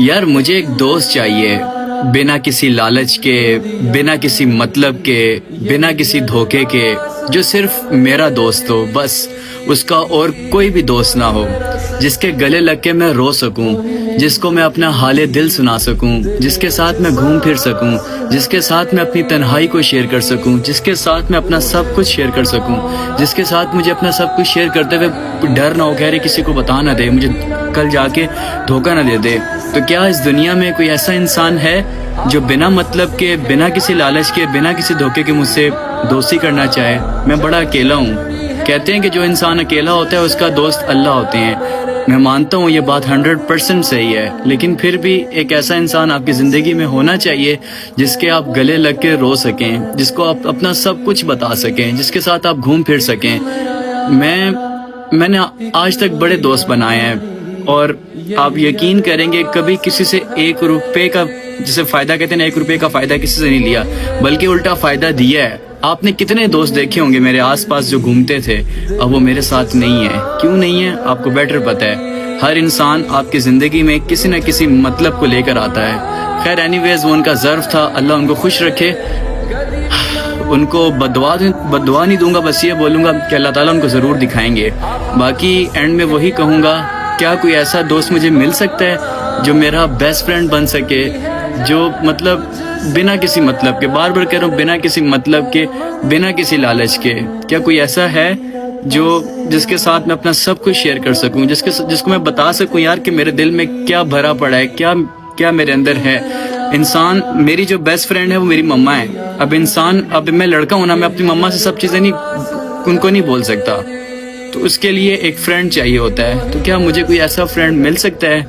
یار مجھے ایک دوست چاہیے، بنا کسی لالچ کے، بنا کسی مطلب کے، بنا کسی دھوکے کے، جو صرف میرا دوست ہو، بس اس کا اور کوئی بھی دوست نہ ہو، جس کے گلے لگ کے میں رو سکوں، جس کو میں اپنا حال دل سنا سکوں، جس کے ساتھ میں گھوم پھر سکوں، جس کے ساتھ میں اپنی تنہائی کو شیئر کر سکوں، جس کے ساتھ میں اپنا سب کچھ شیئر کر سکوں، جس کے ساتھ مجھے اپنا سب کچھ شیئر کرتے ہوئے ڈر نہ ہو کہ ارے کسی کو بتا نہ دے، مجھے کل جا کے دھوکہ نہ دے دے۔ تو کیا اس دنیا میں کوئی ایسا انسان ہے جو بنا مطلب کے، بنا کسی لالچ کے، بنا کسی دھوکے کے مجھ سے دوستی کرنا چاہے؟ میں بڑا اکیلا ہوں۔ کہتے ہیں کہ جو انسان اکیلا ہوتا ہے اس کا دوست اللہ ہوتے ہیں۔ میں مانتا ہوں یہ بات 100% صحیح ہے، لیکن پھر بھی ایک ایسا انسان آپ کی زندگی میں ہونا چاہیے جس کے آپ گلے لگ کے رو سکیں، جس کو آپ اپنا سب کچھ بتا سکیں، جس کے ساتھ آپ گھوم پھر سکیں۔ میں نے آج تک بڑے دوست بنائے ہیں، اور آپ یقین کریں گے کبھی کسی سے 1 روپے کا، جسے فائدہ کہتے ہیں، 1 روپے کا فائدہ کسی سے نہیں لیا، بلکہ الٹا فائدہ دیا ہے۔ آپ نے کتنے دوست دیکھے ہوں گے میرے آس پاس جو گھومتے تھے، اب وہ میرے ساتھ نہیں ہے۔ کیوں نہیں ہے آپ کو بیٹر پتہ ہے۔ ہر انسان آپ کی زندگی میں کسی نہ کسی مطلب کو لے کر آتا ہے۔ خیر اینی ویز، وہ ان کا ظرف تھا، اللہ ان کو خوش رکھے۔ ان کو بددعا نہیں دوں گا، بس یہ بولوں گا کہ اللہ تعالیٰ ان کو ضرور دکھائیں گے۔ باقی اینڈ میں وہی کہوں گا، کیا کوئی ایسا دوست مجھے مل سکتا ہے جو میرا بیسٹ فرینڈ بن سکے، جو مطلب بنا کسی مطلب کے، بار بار کہہ رہا ہوں، بنا کسی مطلب کے، بنا کسی لالچ کے؟ کیا کوئی ایسا ہے جس کے ساتھ میں اپنا سب کچھ شیئر کر سکوں، جس کو میں بتا سکوں یار کہ میرے دل میں کیا بھرا پڑا ہے، کیا میرے اندر ہے؟ انسان، میری جو بیسٹ فرینڈ ہے وہ میری مما ہے۔ اب میں لڑکا ہوں نا، میں اپنی مما سے سب چیزیں ان کو نہیں بول سکتا، تو اس کے لیے ایک فرینڈ چاہیے ہوتا ہے۔ تو کیا مجھے کوئی ایسا فرینڈ مل سکتا ہے